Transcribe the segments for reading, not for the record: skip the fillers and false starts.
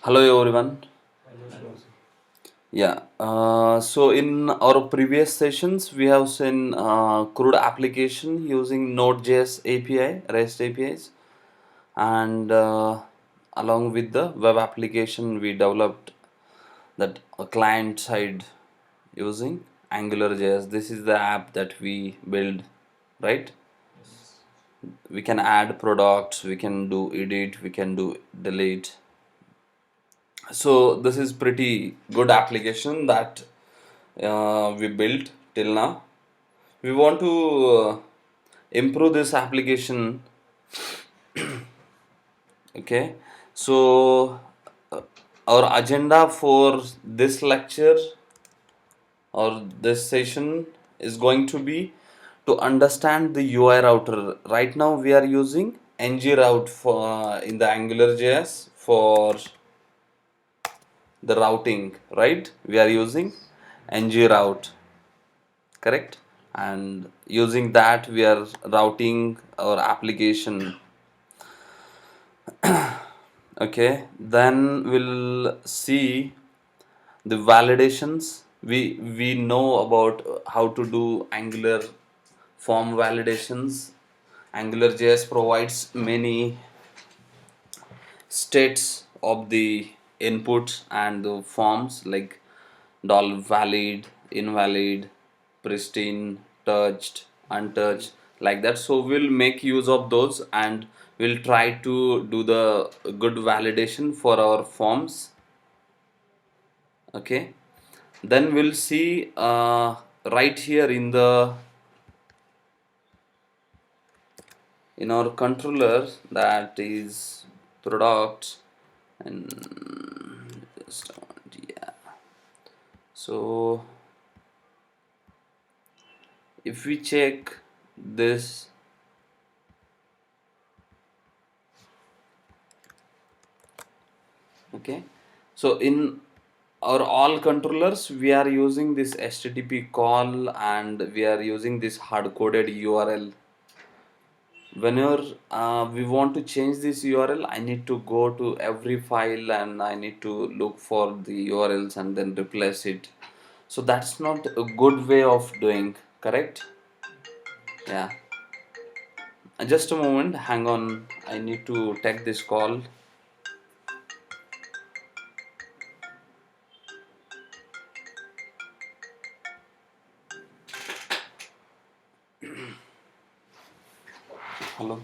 Hello everyone. So in our previous sessions, we have seen Crud application using Node.js API, REST APIs, and along with the web application, we developed that client side using AngularJS. This is the app that we build, right? We can add products, we can do edit, we can do delete. So this is pretty good application that we built till now. We want to improve this application. Okay, so uh, our agenda for this lecture or this session is going to be to understand the UI router. Right now we are using ng route for in the AngularJS for the routing, right? We are using ng route, correct, and using that we are routing our application. Okay, then we'll see the validations. We know about how to do Angular form validations. AngularJS provides many states of the inputs and the forms like dollar valid, invalid, pristine, touched, untouched, like that. So we'll make use of those and we'll try to do the good validation for our forms. Okay, then we'll see right here in our controller, that is product, and just yeah. So if we check this, okay, so in our all controllers we are using this http call and we are using this hard coded url. Whenever we want to change this url, I need to go to every file and I need to look for the urls and then replace it. So that's not a good way of doing, correct? Yeah. Just a moment, hang on, I need to take this call. Hello.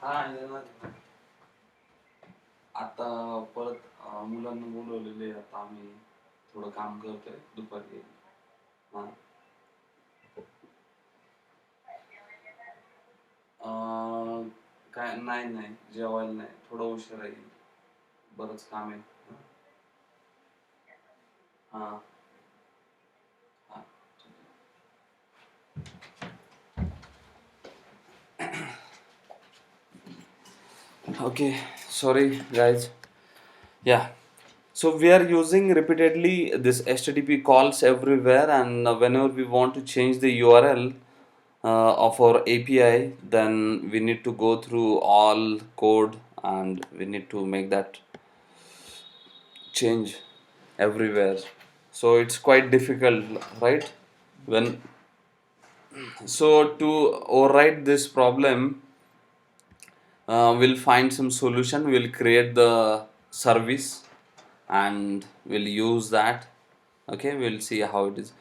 हा येणार. आता परत मुलांना बोलवलेले, आता आम्ही थोडं काम करतोय दुपारी. हा. काय नाही नाही जेवायला नाही, थोडं उशिरा येईल, बरंच काम आहे. हा हा. Okay, sorry guys. Yeah. So we are using repeatedly this HTTP calls everywhere, and whenever we want to change the URL of our API, then we need to go through all code and we need to make that change everywhere. So it's quite difficult, right? When so to override this problem, we'll find some solution. We'll create the service and we'll use that. Okay, we'll see how it is.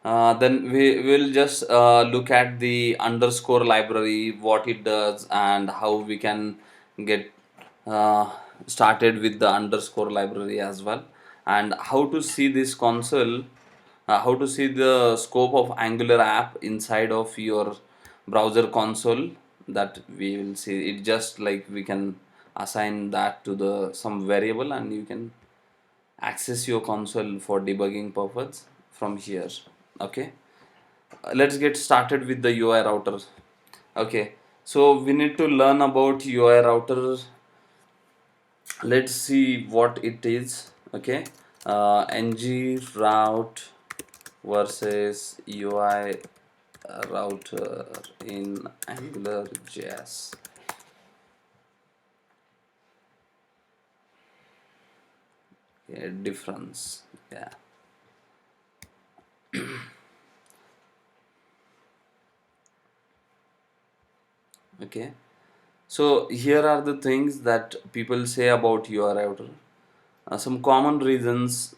Then we will just look at the underscore library, what it does, and how we can get uh, started with the underscore library as well, and how to see this console, how to see the scope of Angular app inside of your browser console. That we will see it, just like we can assign that to the some variable and you can access your console for debugging purpose from here. Okay, let's get started with the UI router. Okay, so we need to learn about UI router. Let's see what it is. Okay, ng route versus UI router in AngularJS. Yeah, difference. Yeah. Okay. So here are the things that people say about UI router. Some common reasons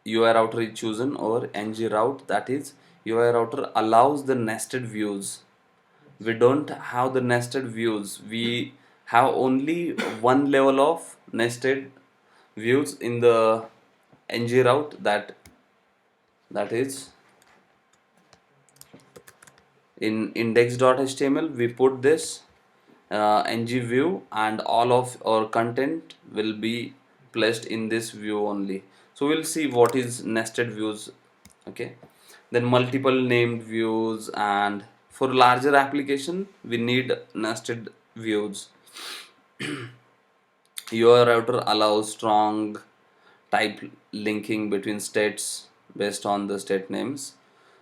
UI router is chosen over NG route, that is UI router allows the nested views. We don't have the nested views. We have only one level of nested views in the NG route, that is in index.html we put this ng view, and all of our content will be placed in this view only. So we'll see what is nested views. Okay, then multiple named views, and for larger application we need nested views. Your router allows strong type linking between states based on the state names.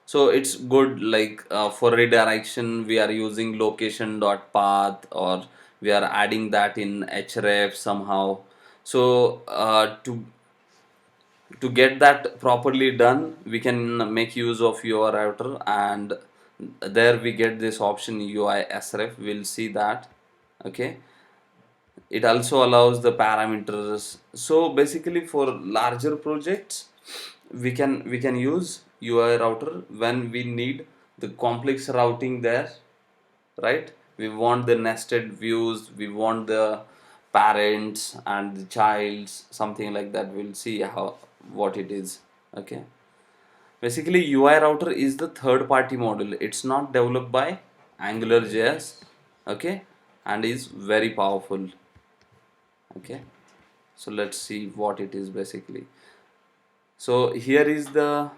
So it's good, like for redirection we are using location dot path, or we are adding that in href somehow. So to get that properly done, we can make use of your router, and there we get this option UI sref. We'll see that. Okay, it also allows the parameters. So basically for larger projects we can use UI router when we need the complex routing there, right? We want the nested views, we want the parents and the childs, something like that. We'll see how what it is. Okay, basically UI router is the third party module. It's not developed by AngularJS. Okay, and is very powerful. Okay, so let's see what it is basically. So here is the,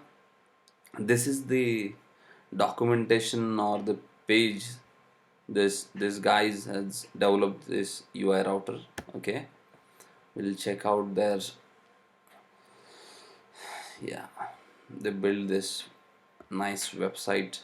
this is the documentation or the page. This guys has developed this UI router. Okay, we'll check out their, yeah, they build this nice website.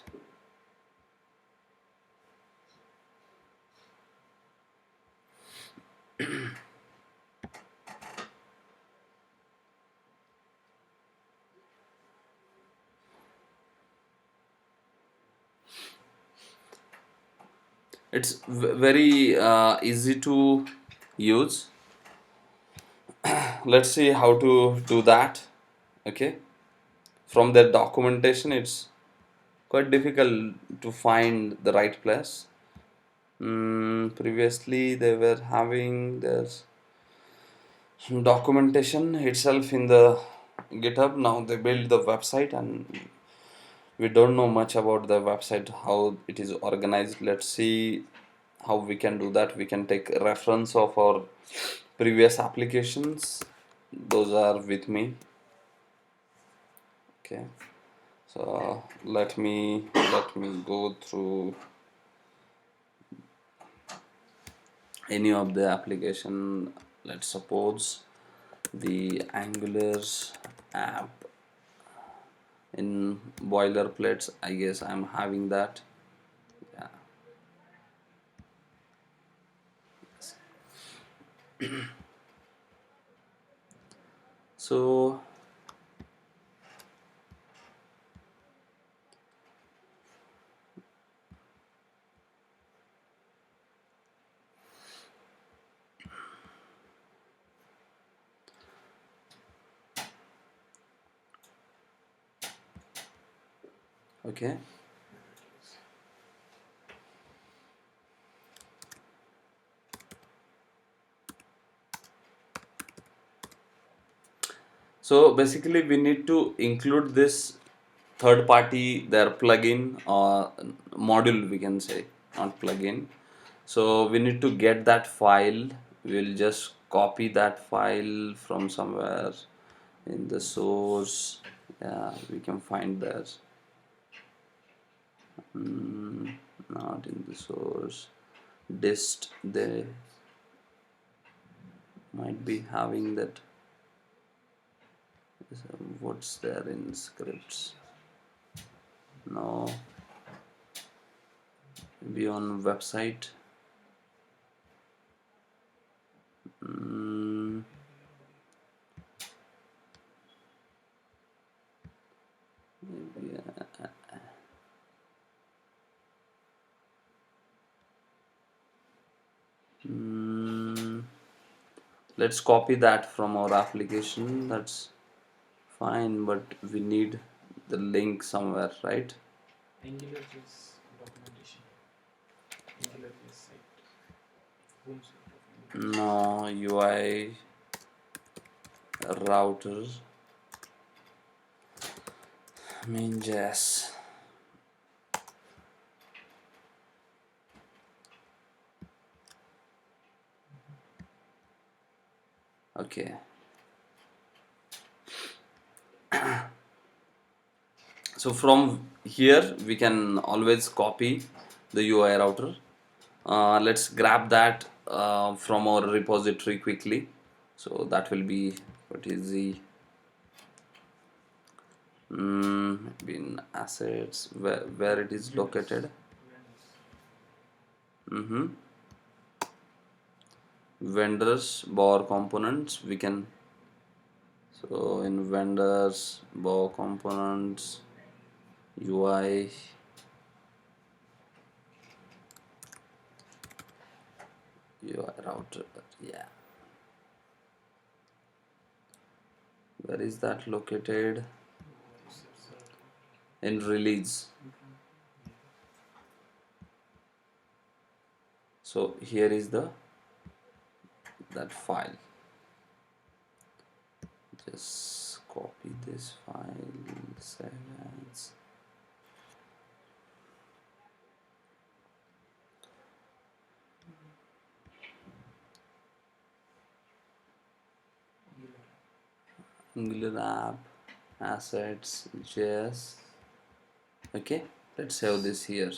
It's very easy to use. Let's see how to do that. Okay, from their documentation it's quite difficult to find the right place. Previously they were having their documentation itself in the GitHub. Now they build the website, and we don't know much about the website, how it is organized. Let's see how we can do that. We can take reference of our previous applications. Those are with me. Okay, so let me go through any of the application. Let's suppose the Angular app in boilerplates. I guess I'm having that. Yeah. So okay, so basically we need to include this third party, their plugin or module, we can say, not plugin. So we need to get that file. We'll just copy that file from somewhere in the source. Yeah, we can find that. Not in the source. Dist, they might be having that. What's there in scripts? No, maybe on website. Mm, Mm, let's copy that from our application. That's fine, but we need the link somewhere, right? AngularJS documentation. AngularJS site. Home site of AngularJS. No, UI router main.js. Okay. So from here we can always copy the UI router. Let's grab that from our repository quickly. So that will be what is the bin assets where it is located. Vendors bar components we can, so in vendors bar components UI router, yeah, where is that located? In release. So here is the that file. Just copy this file, save as. Angular app assets js. Okay, let's save this here.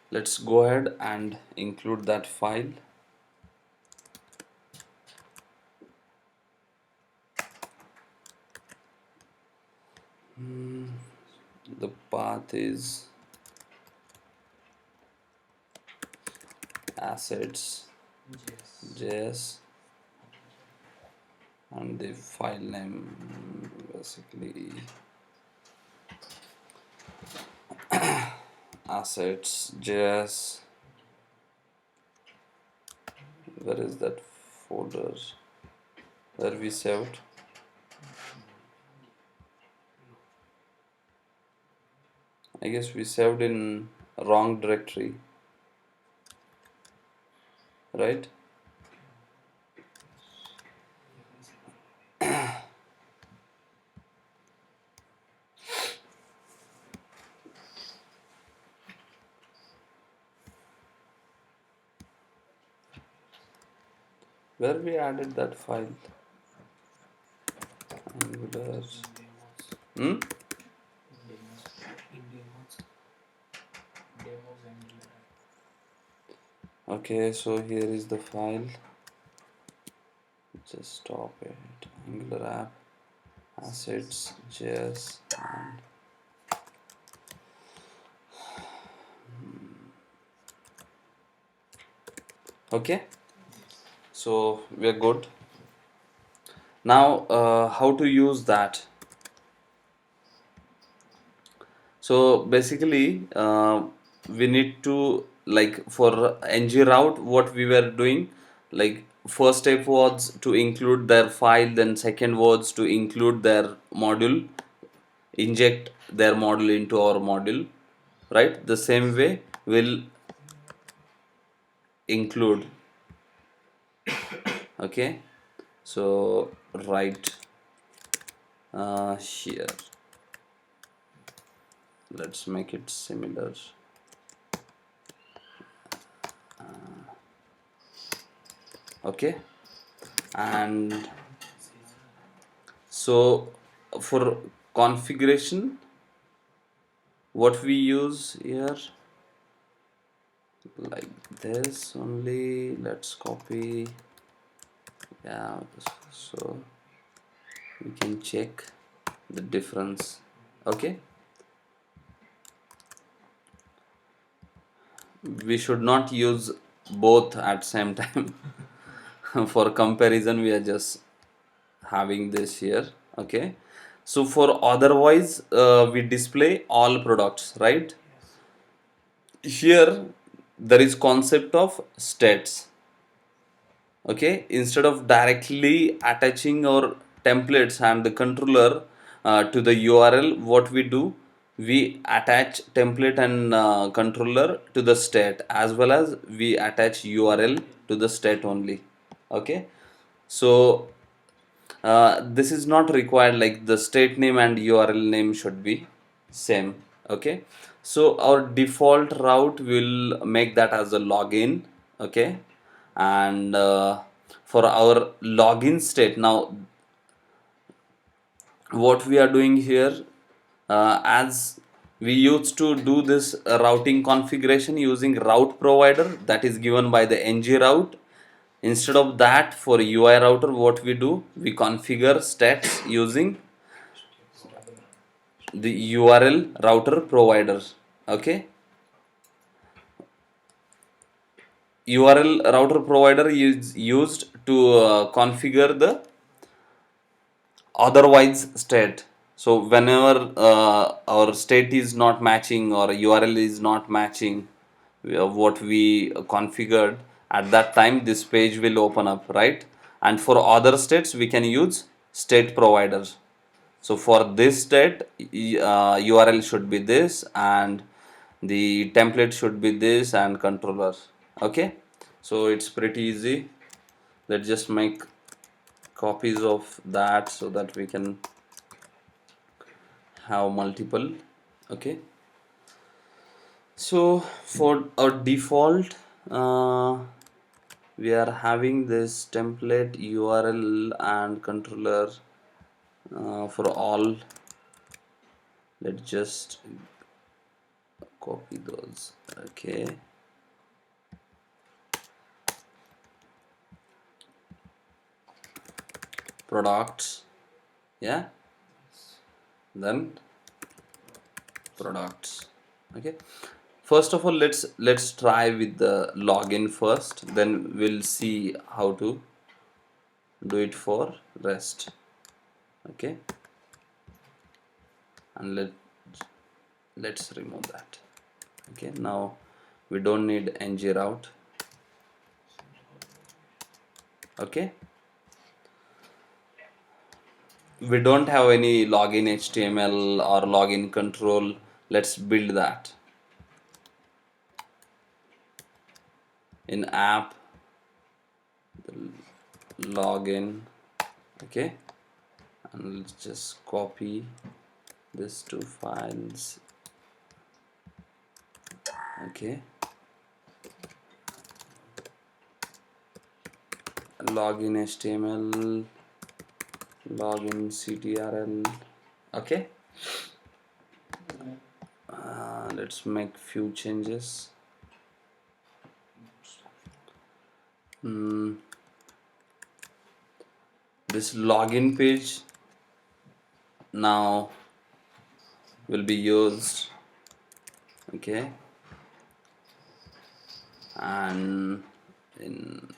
Let's go ahead and include that file. The path is assets js and the file name basically assets js. Where is that folder where we saved? I guess we saved in wrong directory, right? Where we added that file? Angular. Hmm? Okay, so here is the file. Just stop it. Angular app assets js and okay, so we are good. Now how to use that? So basically we need to, like for ng route, what we were doing, like first step was to include their file, then second was to include their module, inject their module into our module, right? The same way we'll include. Okay, so right here, let's make it similar. Okay, and so for configuration, what we use here, like this only, let's copy, yeah, so we can check the difference. Okay, we should not use both at same time. For comparison we are just having this here. Okay, So for otherwise, we display all products, right? Yes. Here there is concept of states. Okay, instead of directly attaching our templates and the controller to the URL, what we do, we attach template and controller to the state, as well as we attach URL to the state only. Okay, so this is not required, like the state name and URL name should be same. Okay, so our default route will make that as a login. Okay, and for our login state, now what we are doing here, as we used to do this routing configuration using route provider that is given by the ng route. Instead of that, for UI router, what we do, we configure stats using the URL router provider. Okay, URL router provider is used to configure the otherwise state. So whenever our state is not matching or URL is not matching what we configured, at that time this page will open up, right? And for other states we can use state provider. So for this state, URL should be this, and the template should be this, and controller. Okay, so it's pretty easy. Let's just make copies of that so that we can have multiple. Okay, so for our default, we are having this template URL and controller for all. Let's just copy those. Okay, products, yeah, then products. Okay, first of all, let's try with the login first, then we'll see how to do it for rest. Okay, and let's remove that. Okay, now we don't need ng route. Okay, we don't have any login HTML or login control. Let's build that in app, login. Okay, and let's just copy these two files. Okay, login HTML, login CTRL. Okay, let's make few changes. This login page now will be used. Okay, and in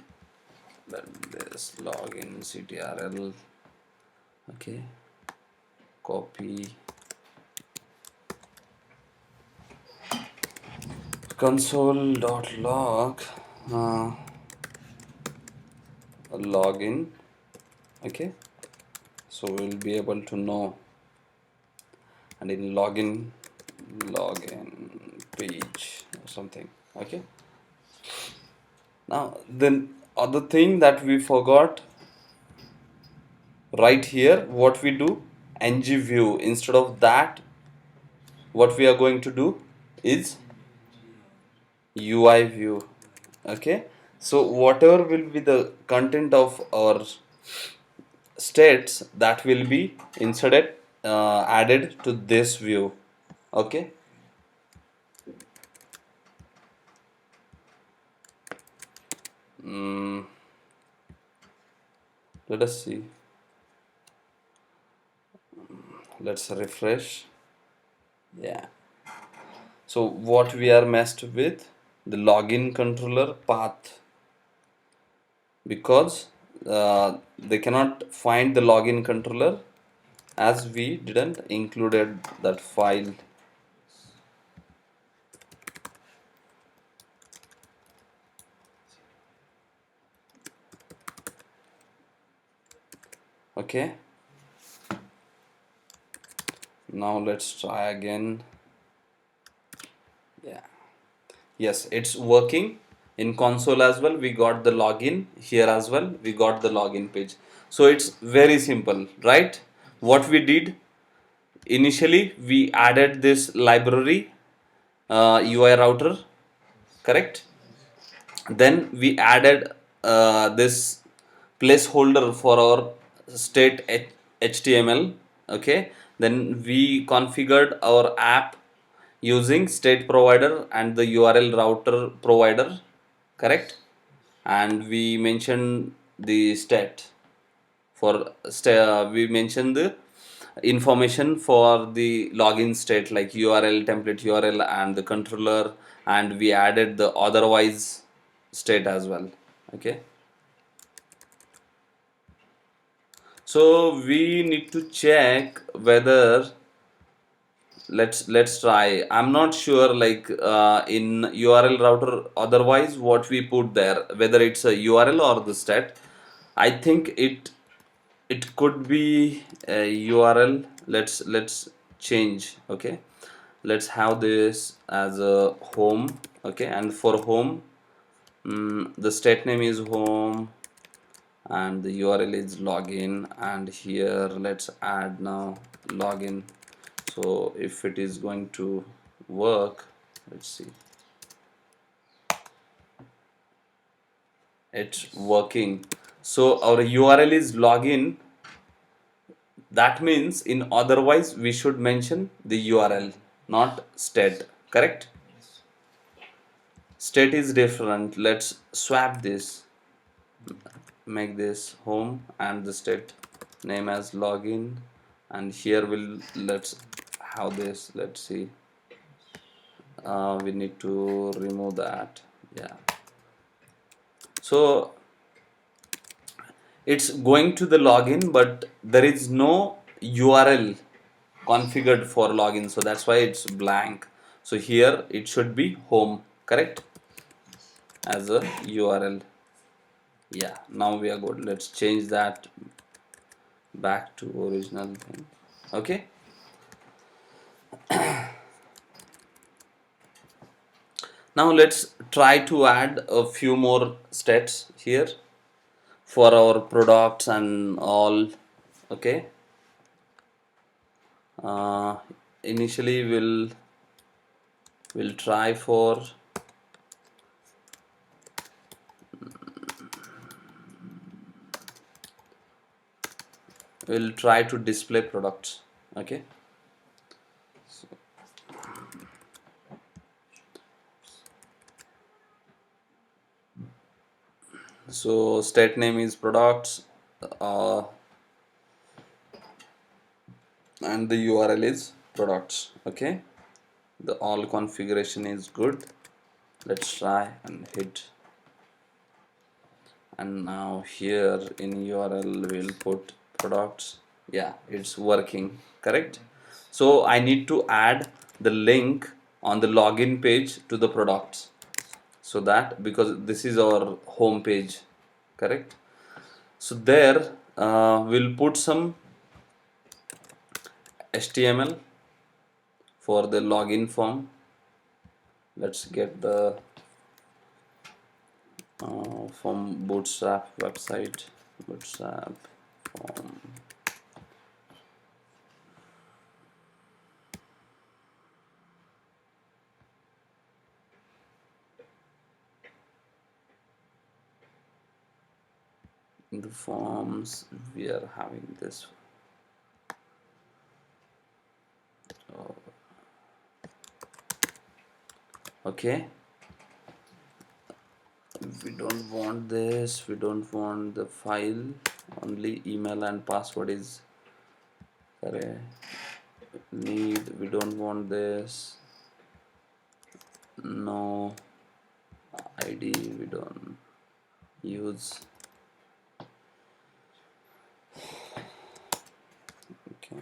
this login CTRL. Okay, copy console.log login. Okay, so we'll be able to know, and in login page or something. Okay, now then other thing that we forgot right here, what we do, ng view. Instead of that, what we are going to do is UI view. Okay, so whatever will be the content of our states, that will be inserted, added to this view. Okay, let us see. Let's refresh. Yeah, so what we are messed with, the login controller path, because they cannot find the login controller as we didn't included that file. Okay, now let's try again. Yeah, yes, it's working in console as well. We got the login here as well. We got the login page. So it's very simple, right? What we did initially, we added this library UI router, correct? Then we added this placeholder for our state HTML. Okay, then we configured our app using state provider and the URL router provider, correct? And we mentioned the state for we mentioned the information for the login state like URL, template URL, and the controller, and we added the otherwise state as well. Okay, so we need to check whether, let's try. I'm not sure like in URL router otherwise what we put there, whether it's a URL or the state. I think it could be a URL. Let's change. Okay, let's have this as a home. Okay, and for home, the state name is home and the URL is login, and here let's add now login. So if it is going to work, let's see, it's working. So our URL is login. That means in otherwise we should mention the URL, not state, correct? Yes. State is different. Let's swap this, make this home and the state name as login, and here we'll let's have this. Let's see, we need to remove that. Yeah, so it's going to the login, but there is no URL configured for login, so that's why it's blank. So here it should be home, correct, as a URL. Yeah, now we are good. Let's change that back to original thing. Okay, now let's try to add a few more stats here for our products and all. Okay, uh, initially we'll try for, we'll try to display products. Okay, so state name is products, uh, and the URL is products. Okay, the all configuration is good. Let's try and hit, and now here in URL we'll put products. Yeah, it's working, correct? So I need to add the link on the login page to the products, so that because this is our home page, correct? So there we'll put some HTML for the login form. Let's get the from Bootstrap website, Bootstrap form. In the forms we are having this. Okay, we don't want this, we don't want the file, only email and password is correct. Need, we don't want this, no ID, we don't use. Okay,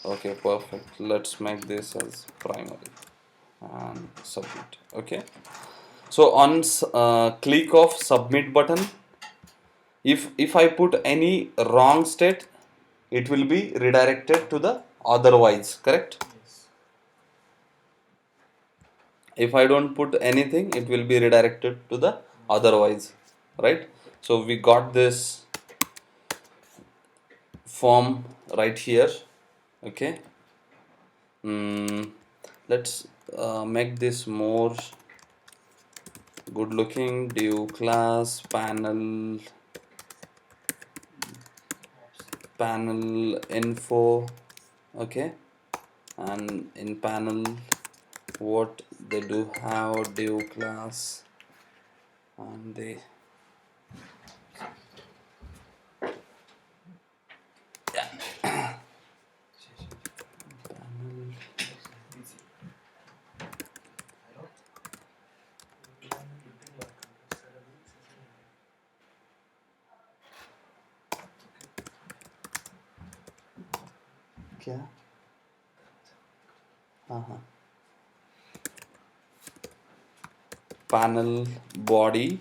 Okay, perfect. Let's make this as primary and submit. Okay. So on click of submit button, if I put any wrong state, it will be redirected to the otherwise. Correct. Yes. If I don't put anything, it will be redirected to the otherwise, right? So we got this form right here. Okay. Let's make this more good looking. Div class panel info. Okay. And in panel, what they do have div class, and they क्या हाँ panel body.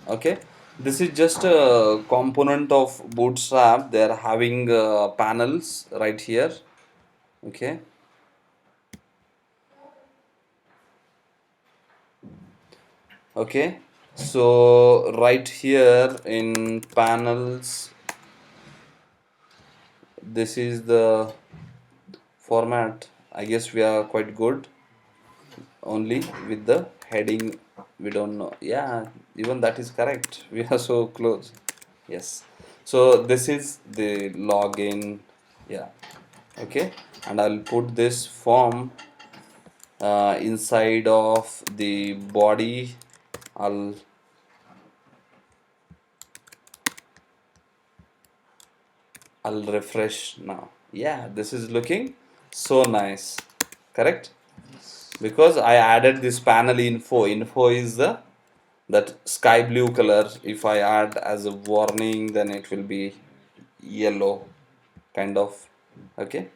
Okay, this is just a component of bootstrap. They are having panels right here. Okay. Okay, so right here in panels, this is the format. I guess we are quite good. Only with the heading, we don't know. Yeah, even that is correct. We are so close. Yes. So this is the login. Yeah. Okay, and I'll put this form inside of the body. I'll refresh now. Yeah, this is looking so nice. Correct? Yes. Because I added this panel info. Info is the that sky blue color. If I add as a warning, then it will be yellow kind of. Okay.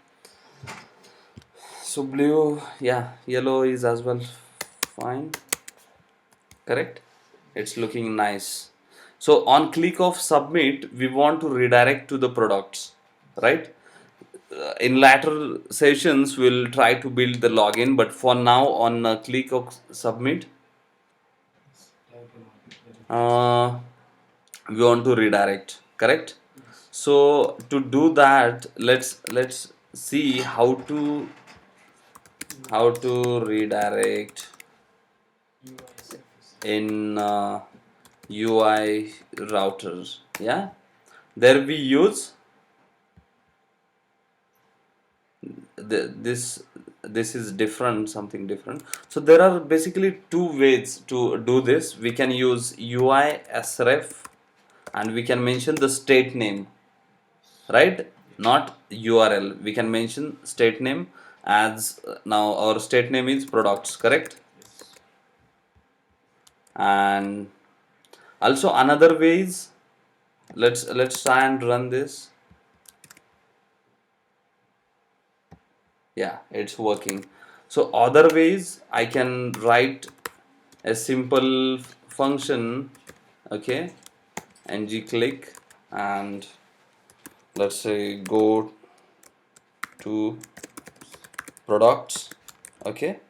So blue, yeah, yellow is as well fine. Correct? It's looking nice. So on click of submit, we want to redirect to the products, right? In later sessions, we'll try to build the login, but for now, on click of submit, uh, we want to redirect. Correct? Yes. So to do that, let's see how to redirect in UI routers. Yeah, there we use this is different, something different. So there are basically two ways to do this. We can use UI sref, and we can mention the state name, right? Not URL. We can mention state name as now our state name is products. Correct? Yes. And also another way is, let's try and run this. Yeah, it's working. So other ways, I can write a simple function. Okay, ng click, and let's say go to products. Okay,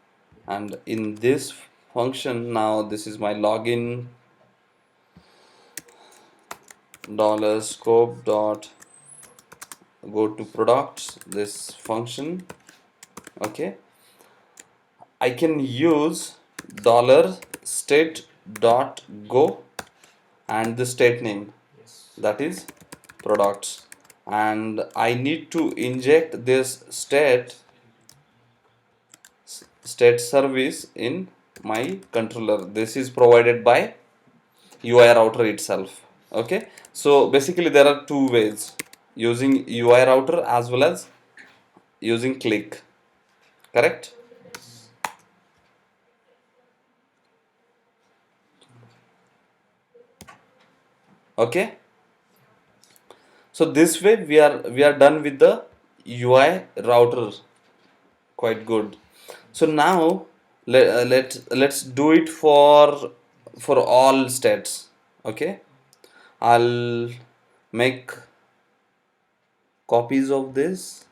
and in this function, now this is my login dollar scope dot go to products, this function. Okay, I can use dollar state dot go and the state name, Yes. that is products, and I need to inject this state service in my controller. This is provided by UI router itself. Okay, so basically there are two ways, using UI router as well as using click. Correct? Yes. Okay, so this way we are done with the UI router. Quite good. So now let's do it for all states. Okay, I'll make copies of this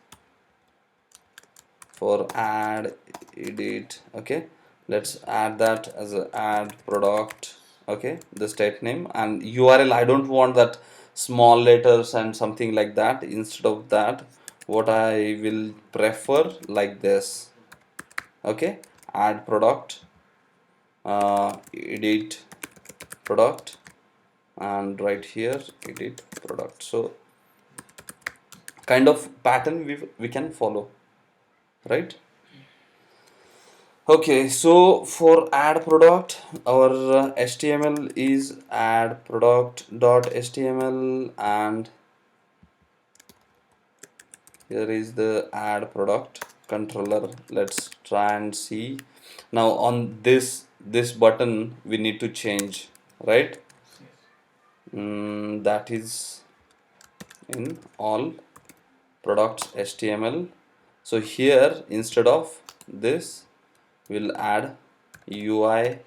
for add edit. Okay, let's add that as a add product. Okay, the state name and URL. I don't want that small letters and something like that. Instead of that, what I will prefer like this. Okay, add product, edit product, and right here edit product. So kind of pattern we can follow, right? Okay, so for add product, our HTML is add product dot HTML, and here is the add product controller. Let's try and see. Now on this button we need to change, right? That is in all products HTML. So here instead of this we'll add UI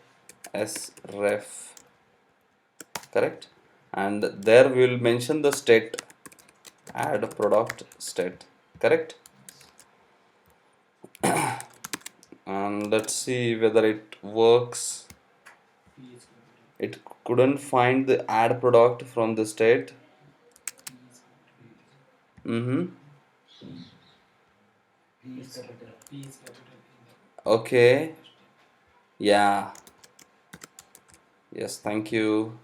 sref, correct, and there we will mention the state, add product state, correct, and let's see whether it works. P is capital. It couldn't find the add product from the state. P is capital. Mm-hmm. P is capital. P is capital in Okay, the yeah, yes, thank you.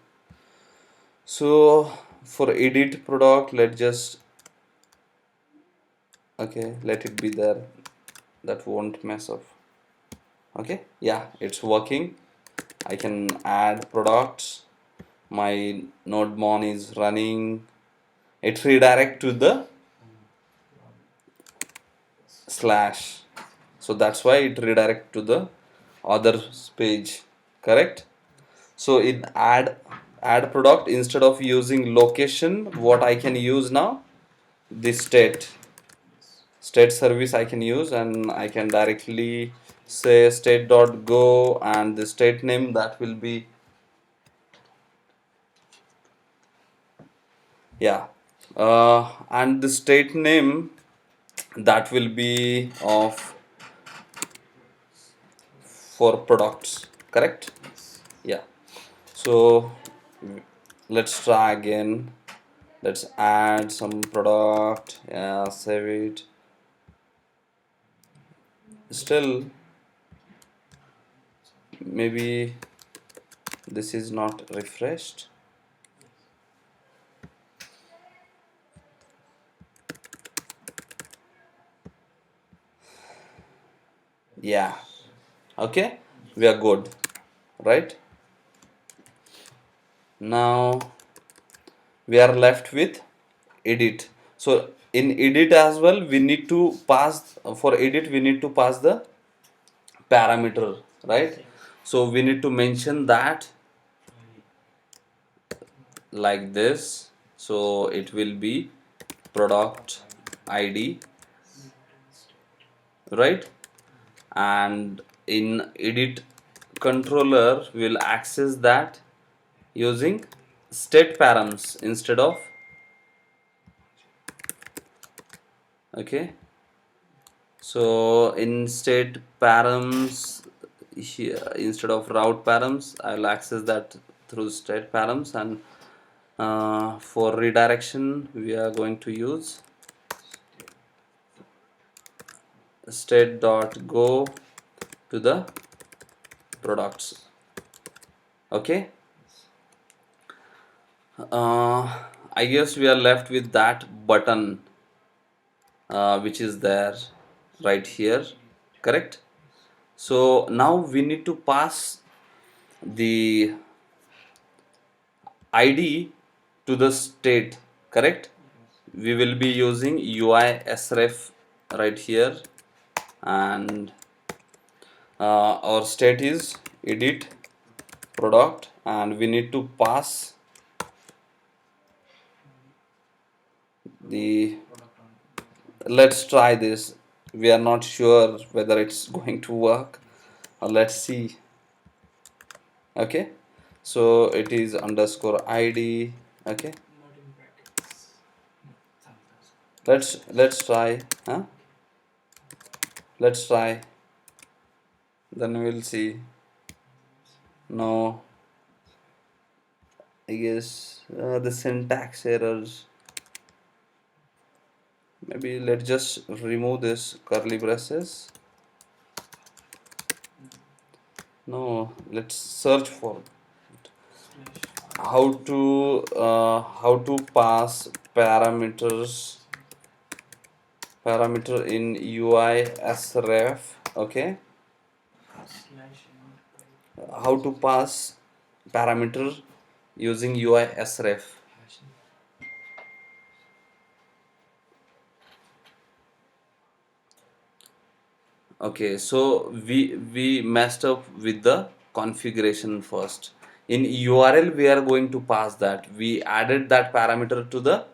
So for edit product, let's just, okay, let it be there, that won't mess up. Okay, yeah, it's working. I can add products, my nodemon is running, it redirect to the slash, so that's why it redirect to the other page, correct. So in add product, instead of using location, what I can use now, this state service I can use, and I can directly say state.go, and the state name that will be, yeah, and the state name that will be of for products, correct. Yeah, so let's try again. Let's add some product, yeah, save it. Still maybe this is not refreshed. Yeah, okay, we are good, right? Now we are left with edit. So in edit as well, we need to pass, for edit we need to pass the parameter, right? So we need to mention that like this. So it will be product ID, right? And in edit controller we'll access that using state params instead of, okay, so in state params here, instead of route params, I'll access that through state params, and for redirection we are going to use state.go to the products, okay. I guess we are left with that button which is there right here, correct. So now we need to pass the ID to the state, correct. We will be using UI sref right here, and our state is edit product, and we need to pass the let's try this. We are not sure whether it's going to work, or let's see. Okay, so it is underscore id. Okay, Not in brackets. No, sometimes. let's try, huh? Let's try, then we'll see. No, I guess the syntax errors. Maybe let's just remove this curly braces. No, let's search for Slash. how to pass parameter in UI sref. Okay, Slash and how to pass parameter using UI sref. hashing. Okay, so we messed up with the configuration first. In URL, we are going to pass that. We added that parameter to the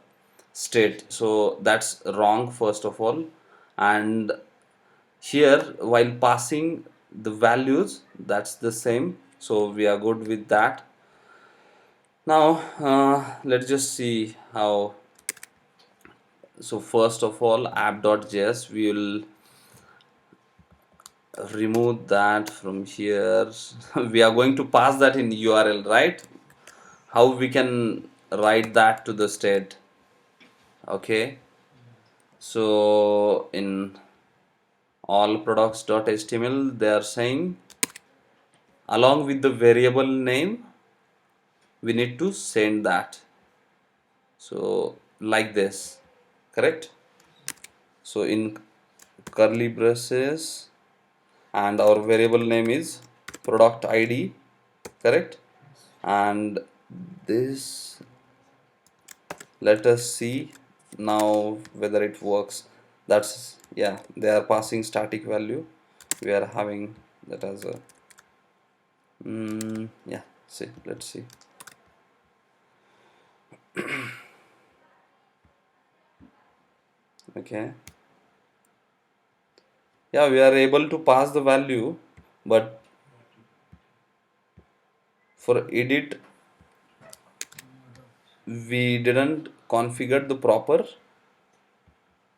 state, so that's wrong first of all. And here, while passing the values, that's the same. So we are good with that. Now, let's just see how. So first of all, app.js, we will remove that from here. We are going to pass that in URL, right? How we can write that to the state? Okay, so in all products.html, they are saying along with the variable name, we need to send that. So like this, correct? So in curly braces, and our variable name is product ID, correct? And this, let us see now whether it works. That's, yeah, they are passing static value. We are having that as a yeah, see, let's see. Okay, yeah, we are able to pass the value, but for edit we didn't configure the proper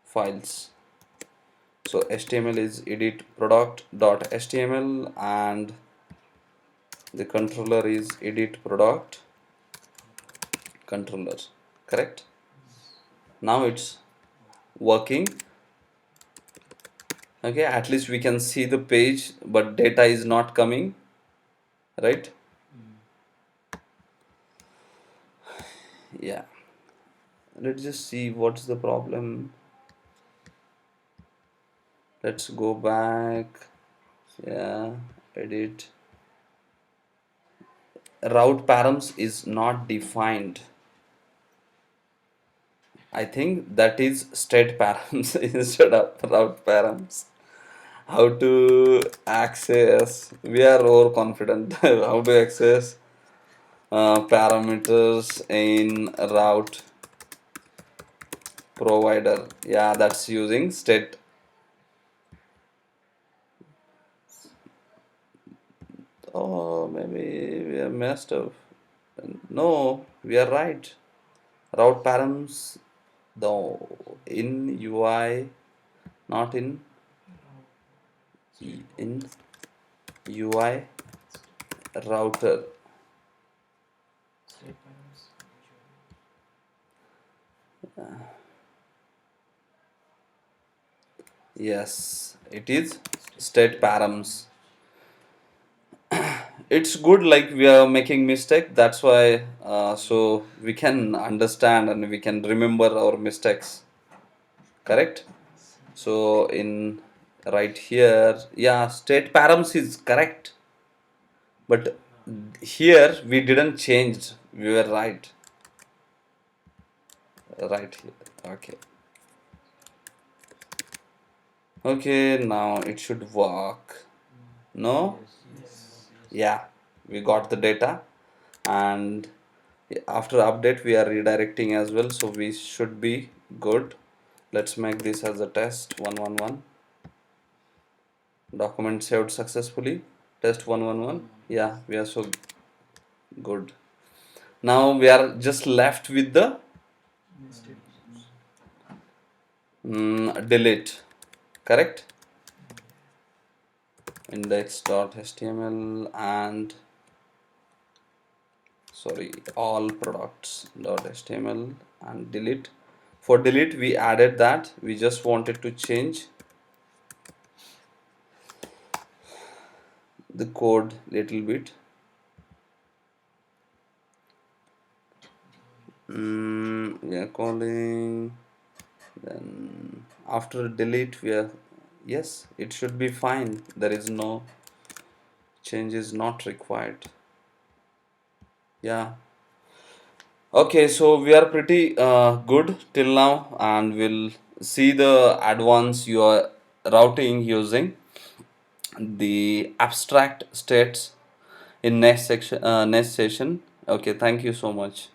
files. So HTML is edit product.html and the controller is edit product controller, correct? Now it's working. Okay, at least we can see the page, but data is not coming, right? Yeah, let's just see what's the problem. Let's go back. Yeah, edit. Route params is not defined. I think that is state params instead of route params. How to access? We are overconfident. How to access parameters in route provider? Yeah, that's using state. Oh, maybe we are messed up. No, we are right. Route params, though, in UI, not in in UI router. State params. Yes, it is state params. It's good, like we are making mistake. That's why, so we can understand and we can remember our mistakes. Correct. So in right here, yeah, state params is correct, but here we didn't change. We were right here. Okay. Okay, now it should work. No? Yes. Yeah, we got the data, and after update we are redirecting as well, so we should be good. Let's make this as a test 111. Document saved successfully. Test 111. Yeah, we are so good. Now we are just left with the Nested. delete. Correct? Index.html and sorry, all products.html and delete. For delete, we added that. We just wanted to change the code little bit. We are calling, then after delete we are, yes, it should be fine. There is no changes not required. Yeah. Okay, so we are pretty good till now, and we'll see the advance you are routing using the abstract states in next section. Okay, thank you so much.